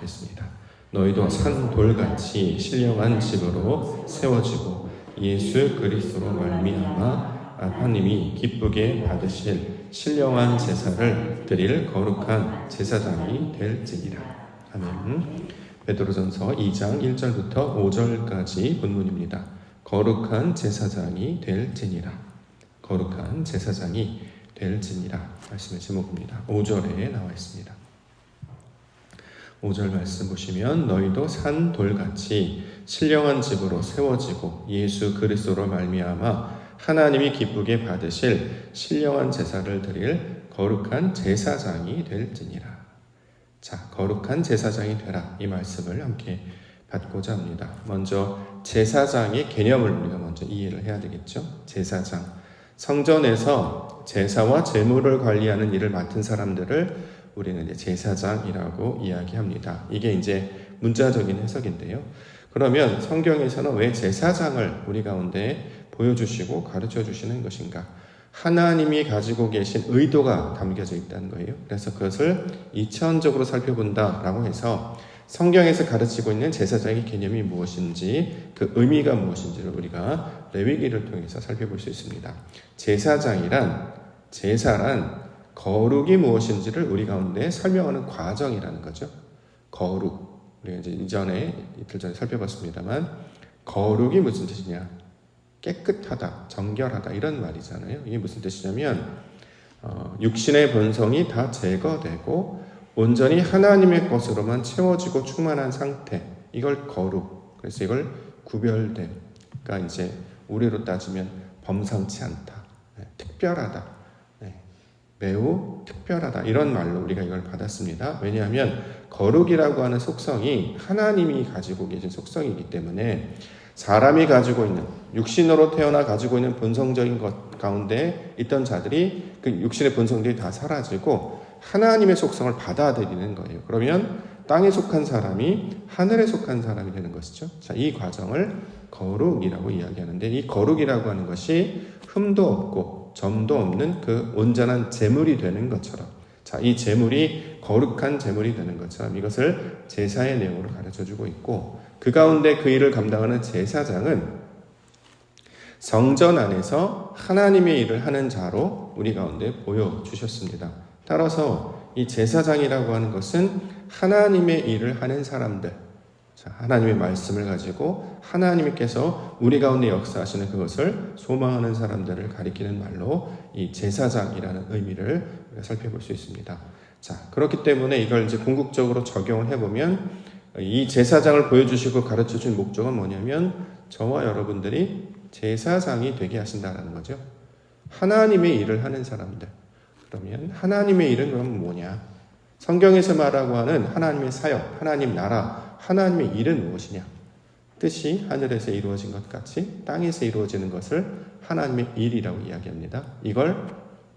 읽겠습니다. 너희도 산 돌같이 신령한 집으로 세워지고 예수 그리스도로 말미암아 하나님이 기쁘게 받으실 신령한 제사를 드릴 거룩한 제사장이 될지니라. 아멘. 베드로전서 2장 1절부터 5절까지 본문입니다. 거룩한 제사장이 될지니라. 거룩한 제사장이 될지니라. 말씀의 제목입니다. 5절에 나와 있습니다. 5절 말씀 보시면 너희도 산 돌같이 신령한 집으로 세워지고 예수 그리스도로 말미암아 하나님이 기쁘게 받으실 신령한 제사를 드릴 거룩한 제사장이 될지니라. 자, 거룩한 제사장이 되라. 이 말씀을 함께 받고자 합니다. 먼저 제사장의 개념을 우리가 먼저 이해를 해야 되겠죠. 제사장. 성전에서 제사와 제물을 관리하는 일을 맡은 사람들을 우리는 이제 제사장이라고 이야기합니다. 이게 이제 문자적인 해석인데요. 그러면 성경에서는 왜 제사장을 우리 가운데 보여주시고 가르쳐 주시는 것인가? 하나님이 가지고 계신 의도가 담겨져 있다는 거예요. 그래서 그것을 2000적으로 살펴본다라고 해서 성경에서 가르치고 있는 제사장의 개념이 무엇인지, 그 의미가 무엇인지를 우리가 레위기를 통해서 살펴볼 수 있습니다. 제사장이란, 제사란 거룩이 무엇인지를 우리 가운데 설명하는 과정이라는 거죠. 거룩. 우리가 이제 이틀 전에 살펴봤습니다만, 거룩이 무슨 뜻이냐? 깨끗하다, 정결하다, 이런 말이잖아요. 이게 무슨 뜻이냐면, 육신의 본성이 다 제거되고, 온전히 하나님의 것으로만 채워지고 충만한 상태. 이걸 거룩. 그래서 이걸 구별됨. 그러니까 이제 우리로 따지면 범상치 않다. 특별하다. 매우 특별하다, 이런 말로 우리가 이걸 받았습니다. 왜냐하면 거룩이라고 하는 속성이 하나님이 가지고 계신 속성이기 때문에 사람이 가지고 있는, 육신으로 태어나 가지고 있는 본성적인 것 가운데 있던 자들이 그 육신의 본성들이 다 사라지고 하나님의 속성을 받아들이는 거예요. 그러면 땅에 속한 사람이 하늘에 속한 사람이 되는 것이죠. 자, 이 과정을 거룩이라고 이야기하는데, 이 거룩이라고 하는 것이 흠도 없고 점도 없는 그 온전한 제물이 되는 것처럼, 자, 이 제물이 거룩한 제물이 되는 것처럼 이것을 제사의 내용으로 가르쳐주고 있고, 그 가운데 그 일을 감당하는 제사장은 성전 안에서 하나님의 일을 하는 자로 우리 가운데 보여주셨습니다. 따라서 이 제사장이라고 하는 것은 하나님의 일을 하는 사람들, 자, 하나님의 말씀을 가지고 하나님께서 우리 가운데 역사하시는 그것을 소망하는 사람들을 가리키는 말로 이 제사장이라는 의미를 우리가 살펴볼 수 있습니다. 자, 그렇기 때문에 이걸 이제 궁극적으로 적용을 해보면 이 제사장을 보여주시고 가르쳐준 목적은 뭐냐면 저와 여러분들이 제사장이 되게 하신다는 거죠. 하나님의 일을 하는 사람들. 그러면 하나님의 일은 그럼 뭐냐? 성경에서 말하고 하는 하나님의 사역, 하나님 나라, 하나님의 일은 무엇이냐? 뜻이 하늘에서 이루어진 것 같이 땅에서 이루어지는 것을 하나님의 일이라고 이야기합니다. 이걸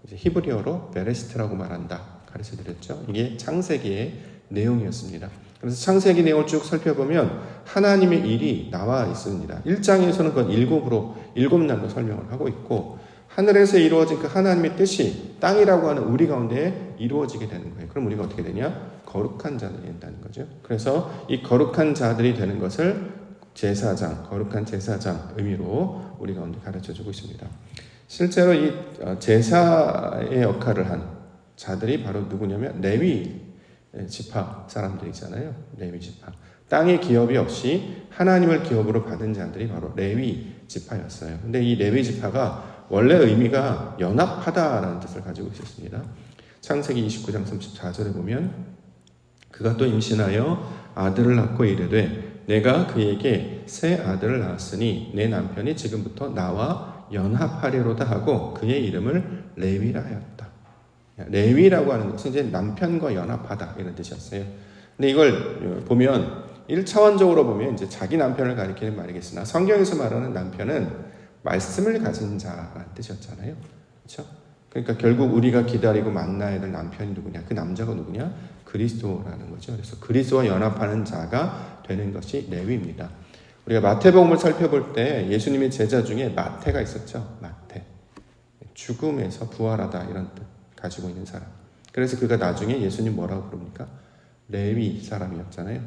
이제 히브리어로 베레시트라고 말한다, 가르쳐드렸죠. 이게 창세기의 내용이었습니다. 그래서 창세기 내용을 쭉 살펴보면 하나님의 일이 나와 있습니다. 1장에서는 그건 7날로 설명을 하고 있고, 하늘에서 이루어진 그 하나님의 뜻이 땅이라고 하는 우리 가운데 이루어지게 되는 거예요. 그럼 우리가 어떻게 되냐? 거룩한 자들이 된다는 거죠. 그래서 이 거룩한 자들이 되는 것을 제사장, 거룩한 제사장 의미로 우리 가운데 가르쳐주고 있습니다. 실제로 이 제사의 역할을 한 자들이 바로 누구냐면 레위 지파 사람들이잖아요. 레위 지파. 땅의 기업이 없이 하나님을 기업으로 받은 자들이 바로 레위 지파였어요. 근데 이 레위 지파가 원래 의미가 연합하다라는 뜻을 가지고 있었습니다. 창세기 29장 34절에 보면 그가 또 임신하여 아들을 낳고 이르되 내가 그에게 새 아들을 낳았으니 내 남편이 지금부터 나와 연합하리로다 하고 그의 이름을 레위라 하였다. 레위라고 하는 것은 이제 남편과 연합하다, 이런 뜻이었어요. 근데 이걸 보면 1차원적으로 보면 이제 자기 남편을 가리키는 말이겠으나 성경에서 말하는 남편은 말씀을 가진 자라는 뜻이었잖아요. 그렇죠? 그러니까 결국 우리가 기다리고 만나야 될 남편이 누구냐? 그 남자가 누구냐? 그리스도라는 거죠. 그래서 그리스도와 연합하는 자가 되는 것이 레위입니다. 우리가 마태복음을 살펴볼 때 예수님의 제자 중에 마태가 있었죠. 마태. 죽음에서 부활하다, 이런 뜻 가지고 있는 사람. 그래서 그가 나중에 예수님 뭐라고 부릅니까? 레위 사람이었잖아요.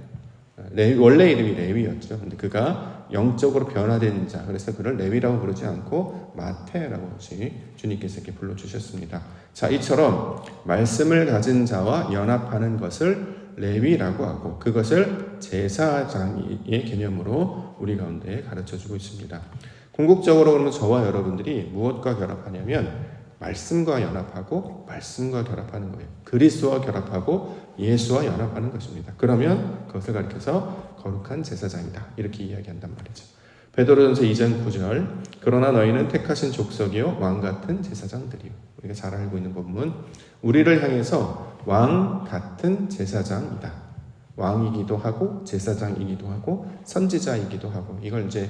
원래 이름이 레위였죠. 근데 그가 영적으로 변화된 자, 그래서 그를 레위라고 부르지 않고 마태라고 주님께서 이렇게 불러주셨습니다. 자, 이처럼 말씀을 가진 자와 연합하는 것을 레위라고 하고 그것을 제사장의 개념으로 우리 가운데 가르쳐주고 있습니다. 궁극적으로 그러면 저와 여러분들이 무엇과 결합하냐면 말씀과 연합하고 말씀과 결합하는 거예요. 그리스도와 결합하고 예수와 연합하는 것입니다. 그러면 그것을 가리켜서 거룩한 제사장이다 이렇게 이야기한단 말이죠. 베드로전서 2장 9절 그러나 너희는 택하신 족속이요 왕 같은 제사장들이요. 우리가 잘 알고 있는 본문 우리를 향해서 왕 같은 제사장이다. 왕이기도 하고 제사장이기도 하고 선지자이기도 하고 이걸 이제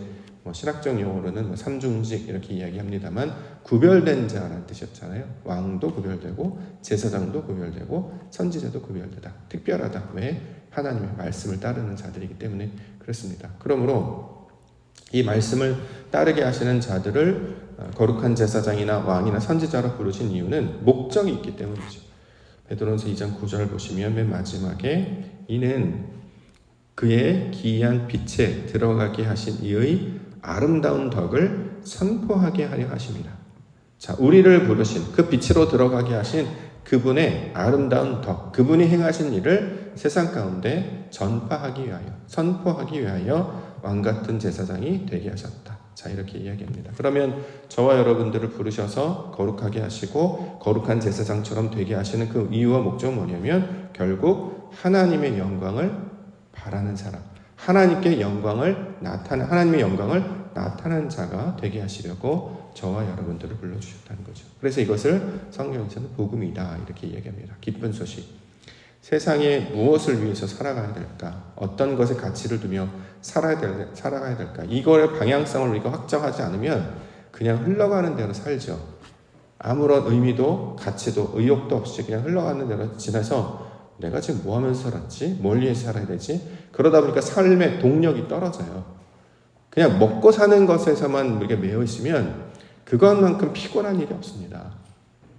신학적 용어로는 삼중직 이렇게 이야기합니다만 구별된 자라는 뜻이었잖아요. 왕도 구별되고 제사장도 구별되고 선지자도 구별되다. 특별하다. 왜? 하나님의 말씀을 따르는 자들이기 때문에 그렇습니다. 그러므로 이 말씀을 따르게 하시는 자들을 거룩한 제사장이나 왕이나 선지자로 부르신 이유는 목적이 있기 때문이죠. 베드로전서 2장 9절 보시면 맨 마지막에 이는 그의 기이한 빛에 들어가게 하신 이의 아름다운 덕을 선포하게 하려 하십니다. 자, 우리를 부르신 그 빛으로 들어가게 하신 그분의 아름다운 덕, 그분이 행하신 일을 세상 가운데 전파하기 위하여, 선포하기 위하여 왕같은 제사장이 되게 하셨다. 자, 이렇게 이야기합니다. 그러면 저와 여러분들을 부르셔서 거룩하게 하시고 거룩한 제사장처럼 되게 하시는 그 이유와 목적은 뭐냐면 결국 하나님의 영광을 바라는 사람, 하나님의 영광을 나타내는 자가 되게 하시려고 저와 여러분들을 불러주셨다는 거죠. 그래서 이것을 성경에서는 복음이다 이렇게 이야기합니다. 기쁜 소식. 세상에 무엇을 위해서 살아가야 될까? 어떤 것에 가치를 두며 살아가야 될까? 이거의 방향성을 우리가 확정하지 않으면 그냥 흘러가는 대로 살죠. 아무런 의미도 가치도 의욕도 없이 그냥 흘러가는 대로 지나서 내가 지금 뭐 하면서 살았지? 뭘 위해서 살아야 되지? 그러다 보니까 삶의 동력이 떨어져요. 그냥 먹고 사는 것에서만 우리가 매여 있으면 그것만큼 피곤한 일이 없습니다.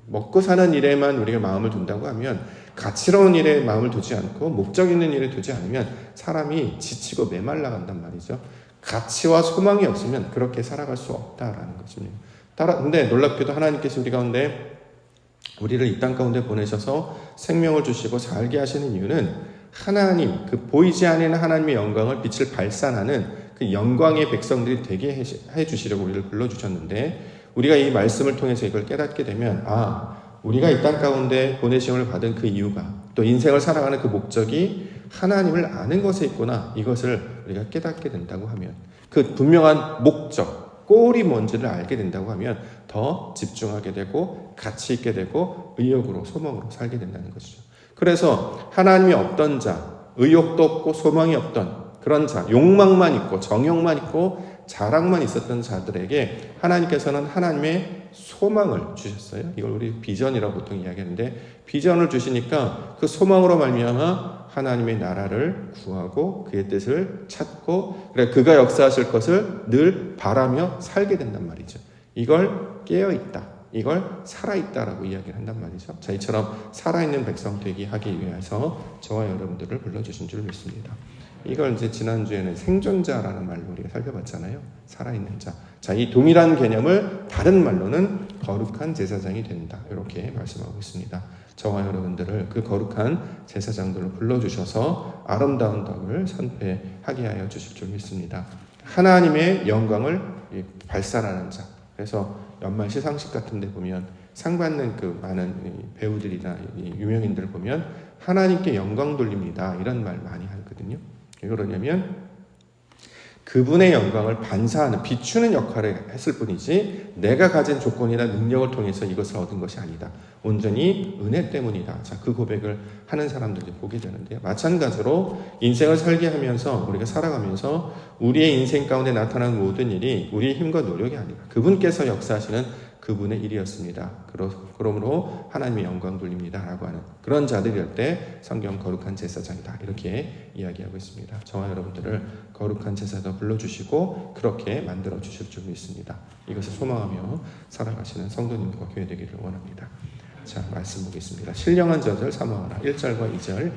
먹고 사는 일에만 우리가 마음을 둔다고 하면 가치로운 일에 마음을 두지 않고 목적 있는 일에 두지 않으면 사람이 지치고 메말라 간단 말이죠. 가치와 소망이 없으면 그렇게 살아갈 수 없다라는 것입니다. 근데 놀랍게도 하나님께서 우리 가운데 우리를 이 땅 가운데 보내셔서 생명을 주시고 살게 하시는 이유는 하나님, 그 보이지 않는 하나님의 영광을 빛을 발산하는 그 영광의 백성들이 되게 해주시려고 우리를 불러주셨는데 우리가 이 말씀을 통해서 이걸 깨닫게 되면 우리가 이 땅 가운데 보내심을 받은 그 이유가 또 인생을 살아가는 그 목적이 하나님을 아는 것에 있구나 이것을 우리가 깨닫게 된다고 하면 그 분명한 목적 꼴이 뭔지를 알게 된다고 하면 더 집중하게 되고 가치 있게 되고 의욕으로 소망으로 살게 된다는 것이죠. 그래서 하나님이 없던 자, 의욕도 없고 소망이 없던 그런 자, 욕망만 있고 정욕만 있고 자랑만 있었던 자들에게 하나님께서는 하나님의 소망을 주셨어요. 이걸 우리 비전이라고 보통 이야기하는데 비전을 주시니까 그 소망으로 말미암아 하나님의 나라를 구하고 그의 뜻을 찾고 그래 그가 역사하실 것을 늘 바라며 살게 된단 말이죠. 이걸 깨어있다. 이걸 살아있다라고 이야기를 한단 말이죠. 자, 이처럼 살아있는 백성 되게 하기 위해서 저와 여러분들을 불러주신 줄 믿습니다. 이걸 이제 지난주에는 생존자라는 말로 우리가 살펴봤잖아요. 살아있는 자. 자, 이 동일한 개념을 다른 말로는 거룩한 제사장이 된다. 이렇게 말씀하고 있습니다. 저와 여러분들을 그 거룩한 제사장들로 불러주셔서 아름다운 덕을 선포하게 하여 주실 줄 믿습니다. 하나님의 영광을 발산하는 자. 그래서 연말 시상식 같은 데 보면 상 받는 그 많은 배우들이나 유명인들 보면 하나님께 영광 돌립니다. 이런 말 많이 하거든요. 왜 그러냐면 그분의 영광을 반사하는 비추는 역할을 했을 뿐이지 내가 가진 조건이나 능력을 통해서 이것을 얻은 것이 아니다. 온전히 은혜 때문이다. 자, 그 고백을 하는 사람들이 보게 되는데요. 마찬가지로 인생을 살게 하면서 우리가 살아가면서 우리의 인생 가운데 나타나는 모든 일이 우리의 힘과 노력이 아니라 그분께서 역사하시는 그분의 일이었습니다. 그러므로 하나님의 영광 돌립니다. 라고 하는 그런 자들일 때 성경 거룩한 제사장이다. 이렇게 이야기하고 있습니다. 저와 여러분들을 거룩한 제사장 불러주시고 그렇게 만들어 주실 줄 믿습니다. 이것을 소망하며 살아가시는 성도님과 교회 되기를 원합니다. 자, 말씀 보겠습니다. 신령한 저들 사모하라. 1절과 2절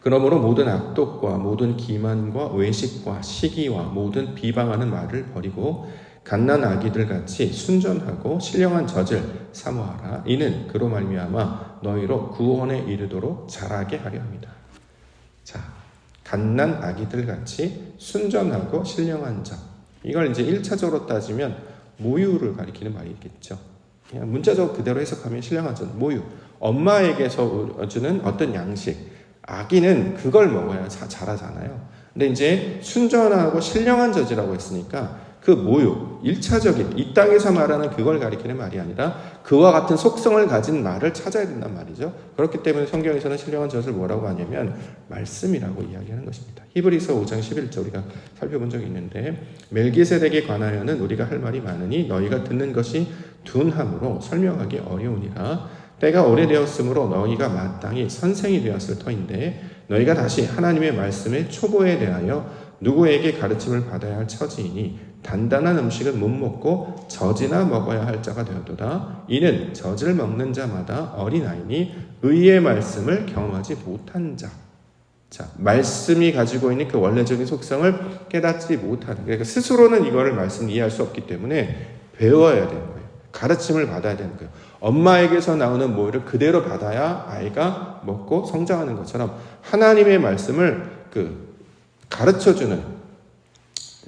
그러므로 모든 악독과 모든 기만과 외식과 시기와 모든 비방하는 말을 버리고 갓난 아기들 같이 순전하고 신령한 젖을 사모하라. 이는 그로 말미암아 너희로 구원에 이르도록 자라게 하려 합니다. 자, 갓난 아기들 같이 순전하고 신령한 젖. 이걸 이제 1차적으로 따지면 모유를 가리키는 말이겠죠. 그냥 문자적으로 그대로 해석하면 신령한 젖, 모유. 엄마에게서 주는 어떤 양식. 아기는 그걸 먹어야 자라잖아요. 근데 이제 순전하고 신령한 젖이라고 했으니까 그 모유, 1차적인 이 땅에서 말하는 그걸 가리키는 말이 아니라 그와 같은 속성을 가진 말을 찾아야 된단 말이죠. 그렇기 때문에 성경에서는 신령한 젖을 뭐라고 하냐면 말씀이라고 이야기하는 것입니다. 히브리서 5장 11절 우리가 살펴본 적이 있는데 멜기세덱에 관하여는 우리가 할 말이 많으니 너희가 듣는 것이 둔함으로 설명하기 어려우니라. 때가 오래되었으므로 너희가 마땅히 선생이 되었을 터인데 너희가 다시 하나님의 말씀의 초보에 대하여 누구에게 가르침을 받아야 할 처지이니 단단한 음식은 못 먹고 젖이나 먹어야 할 자가 되었도다. 이는 젖을 먹는 자마다 어린아이니 의의 말씀을 경험하지 못한 자. 자, 말씀이 가지고 있는 그 원래적인 속성을 깨닫지 못하는, 그러니까 스스로는 이거를 말씀 이해할 수 없기 때문에 배워야 되는 거예요. 가르침을 받아야 되는 거예요. 엄마에게서 나오는 모유를 그대로 받아야 아이가 먹고 성장하는 것처럼 하나님의 말씀을 가르쳐주는,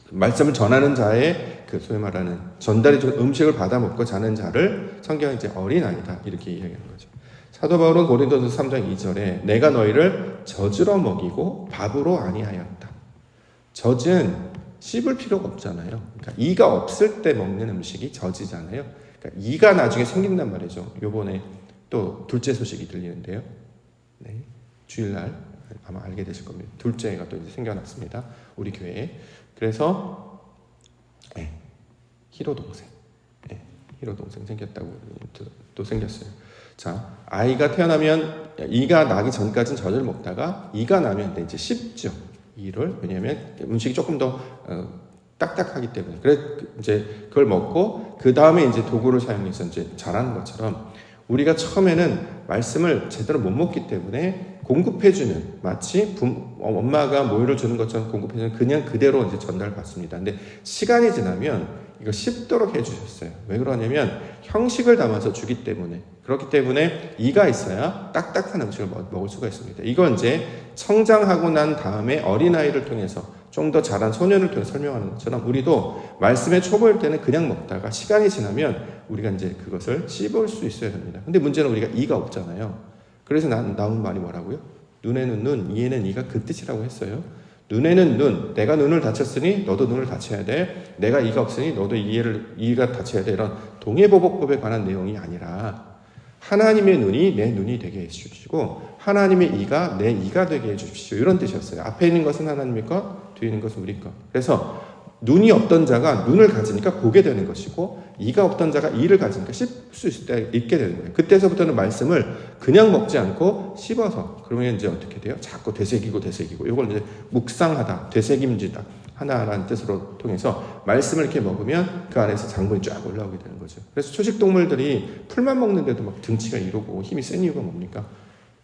말씀을 전하는 자의 소위 말하는 전달해주는 음식을 받아 먹고 자는 자를 성경은 이제 어린아이다 이렇게 이야기하는 거죠. 사도 바울은 고린도서 3장 2절에 내가 너희를 젖으로 먹이고 밥으로 아니하였다. 젖은 씹을 필요가 없잖아요. 그러니까 이가 없을 때 먹는 음식이 젖이잖아요. 그러니까 이가 나중에 생긴단 말이죠. 요번에 또 둘째 소식이 들리는데요. 네, 주일날 아마 알게 되실 겁니다. 둘째가 또 이제 생겨났습니다. 우리 교회에. 그래서 희로 동생, 희로 동생 생겼다고 또 생겼어요. 자, 아이가 태어나면 이가 나기 전까지는 젖을 먹다가 이가 나면 이제 씹죠. 이를. 왜냐하면 음식이 조금 더 딱딱하기 때문에. 그래 이제 그걸 먹고 그 다음에 이제 도구를 사용해서 이제 자라는 것처럼 우리가 처음에는 말씀을 제대로 못 먹기 때문에 공급해주는, 마치 엄마가 모유를 주는 것처럼 공급해주는, 그냥 그대로 이제 전달받습니다. 근데 시간이 지나면 이거 씹도록 해주셨어요. 왜 그러냐면 형식을 담아서 주기 때문에. 그렇기 때문에 이가 있어야 딱딱한 음식을 먹을 수가 있습니다. 이건 이제 성장하고 난 다음에 어린아이를 통해서 좀 더 자란 소년을 통해 설명하는 것처럼 우리도 말씀의 초보일 때는 그냥 먹다가 시간이 지나면 우리가 이제 그것을 씹을 수 있어야 됩니다. 근데 문제는 우리가 이가 없잖아요. 그래서 나온 말이 뭐라고요? 눈에는 눈, 이에는 이가 그 뜻이라고 했어요. 눈에는 눈, 내가 눈을 다쳤으니 너도 눈을 다쳐야 돼. 내가 이가 없으니 너도 이가 다쳐야 돼. 이런 동해보복법에 관한 내용이 아니라 하나님의 눈이 내 눈이 되게 해주시고 하나님의 이가 내 이가 되게 해주십시오. 이런 뜻이었어요. 앞에 있는 것은 하나님의 것, 뒤에 있는 것은 우리 것. 그래서 눈이 없던 자가 눈을 가지니까 보게 되는 것이고 이가 없던 자가 이를 가지니까 씹을 수 있게 되는 거예요. 그때서부터는 말씀을 그냥 먹지 않고 씹어서, 그러면 이제 어떻게 돼요? 자꾸 되새기고 이걸 이제 묵상하다, 되새김지다 하나라는 뜻으로 통해서 말씀을 이렇게 먹으면 그 안에서 장분이 쫙 올라오게 되는 거죠. 그래서 초식동물들이 풀만 먹는데도 막 등치가 이러고 힘이 센 이유가 뭡니까?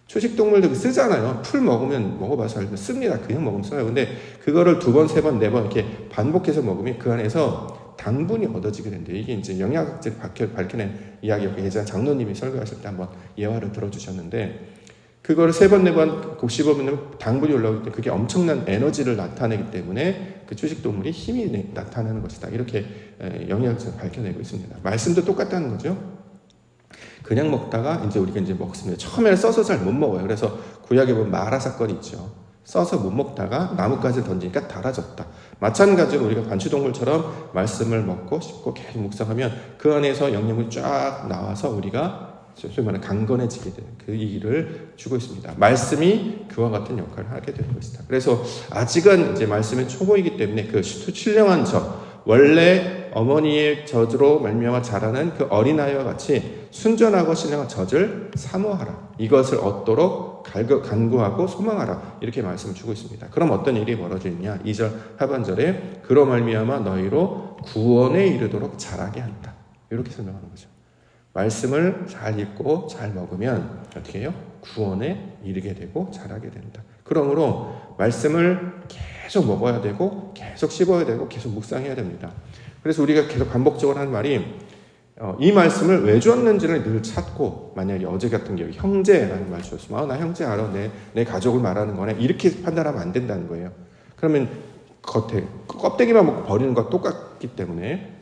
초식동물들 쓰잖아요. 풀 먹어봐서 알면 씁니다. 그냥 먹으면 써요. 근데 그거를 2번, 3번, 4번 이렇게 반복해서 먹으면 그 안에서 당분이 얻어지게 된대요. 이게 이제 영양학자들이 밝혀낸 이야기였고, 예전 장로님이 설교하실 때 한번 예화를 들어주셨는데, 그거를 3번, 4번 꼭 씹으면 당분이 올라오기 때문에 그게 엄청난 에너지를 나타내기 때문에 그 초식동물이 힘이 나타나는 것이다. 이렇게 영양학자가 밝혀내고 있습니다. 말씀도 똑같다는 거죠. 그냥 먹다가 이제 우리가 이제 먹습니다. 처음에는 써서 잘 못 먹어요. 그래서 구약에 보면 마라 사건이 있죠. 써서 못 먹다가 나뭇가지를 던지니까 달아졌다. 마찬가지로 우리가 반추동물처럼 말씀을 먹고 씹고 계속 묵상하면 그 안에서 영양분이 쫙 나와서 우리가 소위 말하는 강건해지게 되는 그 일을 주고 있습니다. 말씀이 그와 같은 역할을 하게 되는 것이다. 그래서 아직은 이제 말씀의 초보이기 때문에 그 신령한 젖, 원래 어머니의 젖으로 말미암아 자라는 그 어린아이와 같이 순전하고 신령한 젖을 사모하라. 이것을 얻도록 간구하고 소망하라. 이렇게 말씀을 주고 있습니다. 그럼 어떤 일이 벌어지느냐? 2절 하반절에 그로 말미암아 너희로 구원에 이르도록 자라게 한다. 이렇게 설명하는 거죠. 말씀을 잘 읽고 잘 먹으면 어떻게 해요? 구원에 이르게 되고 자라게 된다. 그러므로 말씀을 계속 먹어야 되고 계속 씹어야 되고 계속 묵상해야 됩니다. 그래서 우리가 계속 반복적으로 하는 말이 이 말씀을 왜 주었는지를 늘 찾고, 만약에 어제 같은 경우 형제라는 말 주었으면 나 형제 알아, 내 가족을 말하는 거네, 이렇게 판단하면 안 된다는 거예요. 그러면 겉에 껍데기만 먹고 버리는 것과 똑같기 때문에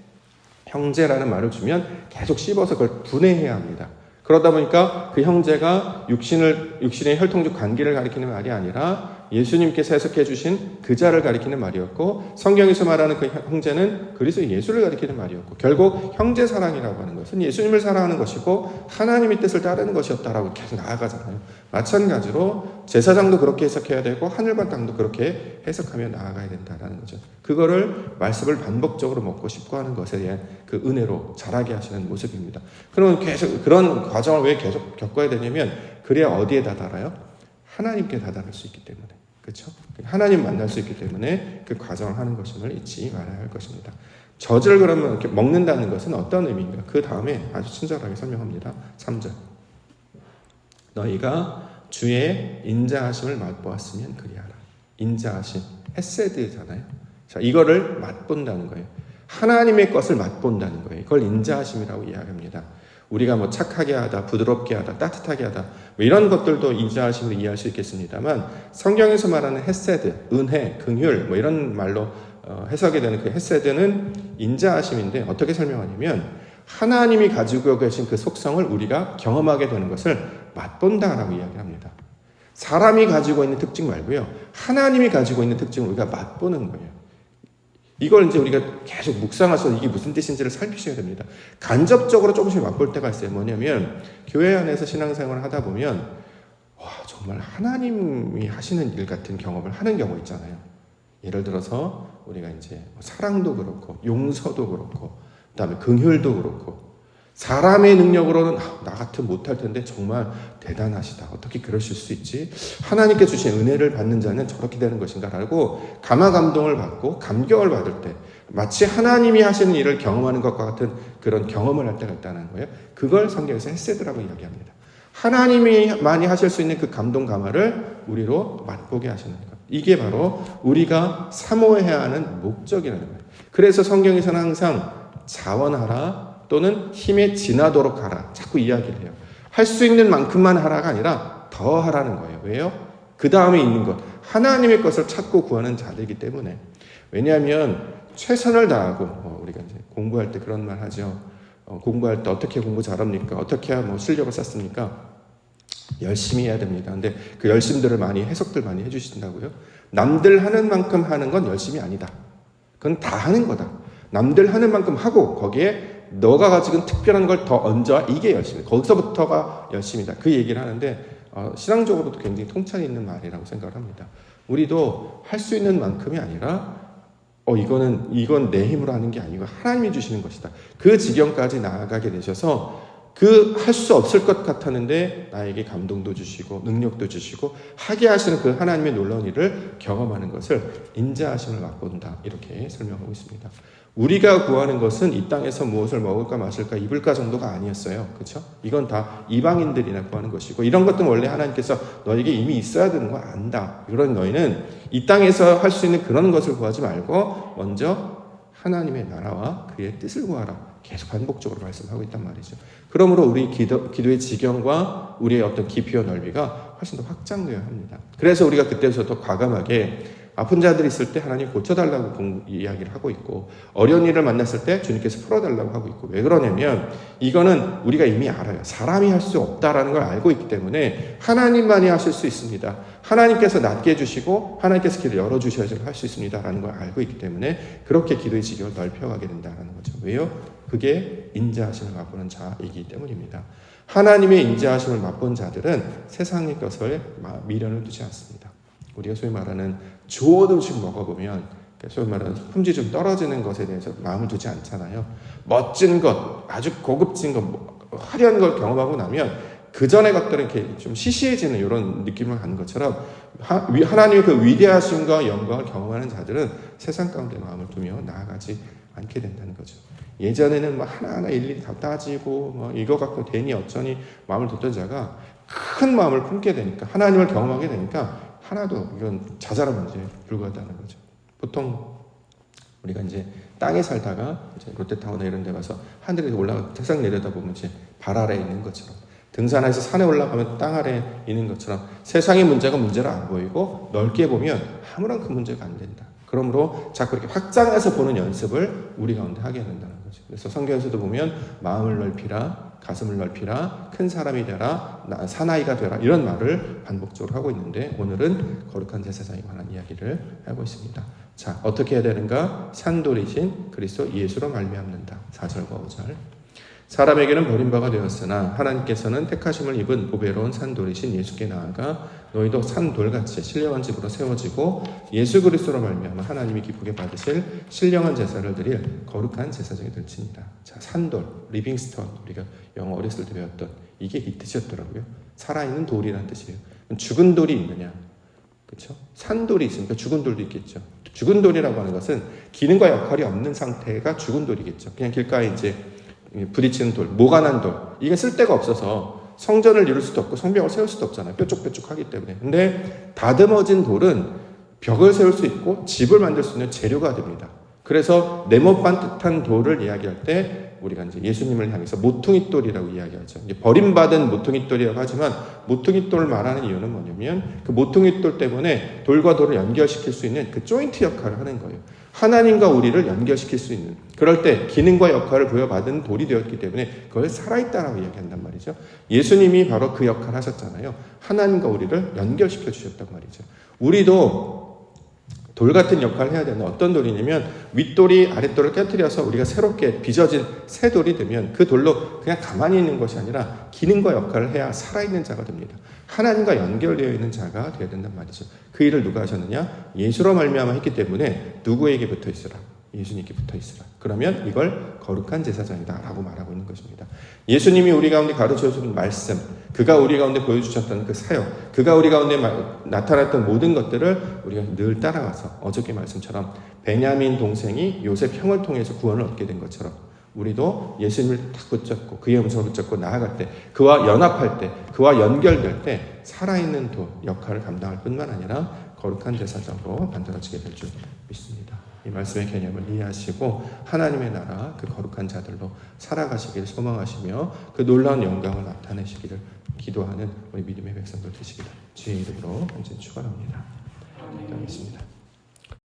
형제라는 말을 주면 계속 씹어서 그걸 분해해야 합니다. 그러다 보니까 그 형제가 육신의 혈통적 관계를 가리키는 말이 아니라 예수님께서 해석해 주신 그 자를 가리키는 말이었고, 성경에서 말하는 그 형제는 그리스도 예수를 가리키는 말이었고, 결국 형제 사랑이라고 하는 것은 예수님을 사랑하는 것이고 하나님의 뜻을 따르는 것이었다라고 계속 나아가잖아요. 마찬가지로 제사장도 그렇게 해석해야 되고 하늘과 땅도 그렇게 해석하며 나아가야 된다라는 거죠. 그거를 말씀을 반복적으로 먹고 씹고 하는 것에 대한 그 은혜로 자라게 하시는 모습입니다. 그러면 계속 그런 과정을 왜 계속 겪어야 되냐면, 그래야 어디에 다다라요? 하나님께 다다를 수 있기 때문에. 그렇죠? 하나님 만날 수 있기 때문에 그 과정을 하는 것임을 잊지 말아야 할 것입니다. 젖을 그러면 이렇게 먹는다는 것은 어떤 의미인가? 그 다음에 아주 친절하게 설명합니다. 3절. 너희가 주의 인자하심을 맛보았으면 그리하라. 인자하심, 헤세드잖아요. 자, 이거를 맛본다는 거예요. 하나님의 것을 맛본다는 거예요. 이걸 인자하심이라고 이야기합니다. 우리가 뭐 착하게 하다, 부드럽게 하다, 따뜻하게 하다, 뭐 이런 것들도 인자하심으로 이해할 수 있겠습니다만, 성경에서 말하는 헤세드, 은혜, 긍휼, 뭐 이런 말로 해석이 되는 그 헤세드는 인자하심인데, 어떻게 설명하냐면 하나님이 가지고 계신 그 속성을 우리가 경험하게 되는 것을 맛본다라고 이야기합니다. 사람이 가지고 있는 특징 말고요, 하나님이 가지고 있는 특징을 우리가 맛보는 거예요. 이걸 이제 우리가 계속 묵상하셔서 이게 무슨 뜻인지를 살피셔야 됩니다. 간접적으로 조금씩 맛볼 때가 있어요. 뭐냐면, 교회 안에서 신앙생활을 하다 보면 정말 하나님이 하시는 일 같은 경험을 하는 경우 있잖아요. 예를 들어서 우리가 이제 사랑도 그렇고 용서도 그렇고 그다음에 긍휼도 그렇고, 사람의 능력으로는 나 같으면 못할 텐데 정말 대단하시다, 어떻게 그러실 수 있지, 하나님께 주신 은혜를 받는 자는 저렇게 되는 것인가 라고 감화감동을 받고 감격을 받을 때, 마치 하나님이 하시는 일을 경험하는 것과 같은 그런 경험을 할 때가 있다는 거예요. 그걸 성경에서 헤세드라고 이야기합니다. 하나님이 많이 하실 수 있는 그 감동 감화를 우리로 맛보게 하시는 것, 이게 바로 우리가 사모해야 하는 목적이라는 거예요. 그래서 성경에서는 항상 자원하라 또는 힘에 지나도록 하라, 자꾸 이야기를 해요. 할 수 있는 만큼만 하라가 아니라 더 하라는 거예요. 왜요? 그 다음에 있는 것, 하나님의 것을 찾고 구하는 자들이기 때문에. 왜냐하면 최선을 다하고, 우리가 이제 공부할 때 그런 말 하죠. 공부할 때 어떻게 공부 잘합니까? 어떻게 해야 뭐 실력을 쌓습니까? 열심히 해야 됩니다. 근데 그 열심들을 해석들 많이 해주신다고요? 남들 하는 만큼 하는 건 열심이 아니다. 그건 다 하는 거다. 남들 하는 만큼 하고 거기에 너가 가지고 특별한 걸 더 얹어, 이게 열심이다. 거기서부터가 열심이다. 그 얘기를 하는데 신앙적으로도 굉장히 통찰이 있는 말이라고 생각을 합니다. 우리도 할 수 있는 만큼이 아니라 이건 내 힘으로 하는 게 아니고 하나님이 주시는 것이다. 그 지경까지 나아가게 되셔서 그 할 수 없을 것 같았는데 나에게 감동도 주시고 능력도 주시고 하게 하시는 그 하나님의 놀라운 일을 경험하는 것을 인자하심을 맛본다, 이렇게 설명하고 있습니다. 우리가 구하는 것은 이 땅에서 무엇을 먹을까 마실까 입을까 정도가 아니었어요. 그렇죠? 이건 다 이방인들이나 구하는 것이고, 이런 것들은 원래 하나님께서 너에게 이미 있어야 되는 거 안다. 그런 너희는 이 땅에서 할 수 있는 그런 것을 구하지 말고 먼저 하나님의 나라와 그의 뜻을 구하라. 계속 반복적으로 말씀하고 있단 말이죠. 그러므로 우리 기도의 지경과 우리의 어떤 깊이와 넓이가 훨씬 더 확장되어야 합니다. 그래서 우리가 그때부터 더 과감하게 아픈 자들이 있을 때 하나님 고쳐달라고 이야기를 하고 있고, 어려운 일을 만났을 때 주님께서 풀어달라고 하고 있고, 왜 그러냐면 이거는 우리가 이미 알아요. 사람이 할 수 없다라는 걸 알고 있기 때문에 하나님만이 하실 수 있습니다. 하나님께서 낫게 해주시고 하나님께서 길을 열어주셔야지 할 수 있습니다라는 걸 알고 있기 때문에 그렇게 기도의 지경을 넓혀가게 된다는 거죠. 왜요? 그게 인자하심을 맛보는 자이기 때문입니다. 하나님의 인자하심을 맛본 자들은 세상의 것을 미련을 두지 않습니다. 우리가 소위 말하는 좋은 음식 먹어보면 소위 말하는 품질 좀 떨어지는 것에 대해서 마음을 두지 않잖아요. 멋진 것, 아주 고급진 것, 화려한 걸 경험하고 나면 그 전의 것들은 이렇게 좀 시시해지는 이런 느낌을 갖는 것처럼 하나님의 그 위대하심과 영광을 경험하는 자들은 세상 가운데 마음을 두며 나아가지 않게 된다는 거죠. 예전에는 하나하나 일일이 다 따지고 이거 갖고 괜히 어쩌니 마음을 뒀던 자가 큰 마음을 품게 되니까, 하나님을 경험하게 되니까 하나도 이건 자잘한 문제에 불과하다는 거죠. 보통 우리가 이제 땅에 살다가 이제 롯데타워나 이런 데 가서 하늘에 올라가 세상 내려다보면 이제 발 아래에 있는 것처럼, 등산해서 산에 올라가면 땅 아래에 있는 것처럼 세상의 문제가 문제로 안 보이고 넓게 보면 아무런 큰 문제가 안 된다. 그러므로 자꾸 이렇게 확장해서 보는 연습을 우리 가운데 하게 된다는 거죠. 그래서 성경에서도 보면 마음을 넓히라, 가슴을 넓히라, 큰 사람이 되라, 사나이가 되라, 이런 말을 반복적으로 하고 있는데, 오늘은 거룩한 제사장에 관한 이야기를 하고 있습니다. 자, 어떻게 해야 되는가? 산돌이신 그리스도 예수로 말미암는다. 4절과 5절. 사람에게는 버림바가 되었으나 하나님께서는 택하심을 입은 보배로운 산돌이신 예수께 나아가 너희도 산돌같이 신령한 집으로 세워지고 예수 그리스도로 말미암아 하나님이 기쁘게 받으실 신령한 제사를 드릴 거룩한 제사장이 될지니라. 자, 산돌, 리빙스톤, 우리가 영어 어렸을 때 배웠던 이게 이 뜻이었더라고요. 살아있는 돌이라는 뜻이에요. 죽은 돌이 있느냐? 그렇죠? 산돌이 있으니까 죽은 돌도 있겠죠. 죽은 돌이라고 하는 것은 기능과 역할이 없는 상태가 죽은 돌이겠죠. 그냥 길가에 이제 부딪히는 돌, 모가난 돌, 이게 쓸데가 없어서 성전을 이룰 수도 없고 성벽을 세울 수도 없잖아요. 뾰족뾰족하기 때문에. 근데 다듬어진 돌은 벽을 세울 수 있고 집을 만들 수 있는 재료가 됩니다. 그래서 네모 반듯한 돌을 이야기할 때 우리가 이제 예수님을 향해서 모퉁이돌이라고 이야기하죠. 이제 버림받은 모퉁이돌이라고 하지만 모퉁이돌을 말하는 이유는 뭐냐면 그 모퉁이돌 때문에 돌과 돌을 연결시킬 수 있는 그 조인트 역할을 하는 거예요. 하나님과 우리를 연결시킬 수 있는, 그럴 때 기능과 역할을 부여받은 돌이 되었기 때문에 그걸 살아있다라고 이야기한단 말이죠. 예수님이 바로 그 역할을 하셨잖아요. 하나님과 우리를 연결시켜 주셨단 말이죠. 우리도 돌 같은 역할을 해야 되는, 어떤 돌이냐면 윗돌이 아랫돌을 깨트려서 우리가 새롭게 빚어진 새 돌이 되면 그 돌로 그냥 가만히 있는 것이 아니라 기능과 역할을 해야 살아있는 자가 됩니다. 하나님과 연결되어 있는 자가 되어야 된단 말이죠. 그 일을 누가 하셨느냐? 예수로 말미암아 했기 때문에 누구에게 붙어 있으라? 예수님께 붙어 있으라. 그러면 이걸 거룩한 제사장이다 라고 말하고 있는 것입니다. 예수님이 우리 가운데 가르쳐주는 말씀, 그가 우리 가운데 보여주셨던 그 사역, 그가 우리 가운데 나타났던 모든 것들을 우리가 늘 따라가서 어저께 말씀처럼 베냐민 동생이 요셉 형을 통해서 구원을 얻게 된 것처럼 우리도 예수님을 딱 붙잡고 그의 음성을 붙잡고 나아갈 때, 그와 연합할 때, 그와 연결될 때 살아있는 도 역할을 감당할 뿐만 아니라 거룩한 제사장으로 만들어지게 될 줄 믿습니다. 이 말씀의 개념을 이해하시고 하나님의 나라 그 거룩한 자들로 살아가시기를 소망하시며 그 놀라운 영광을 나타내시기를 기도하는 우리 믿음의 백성들 되시기를 주의 이름으로 간절히 축원합니다. 기도하겠습니다.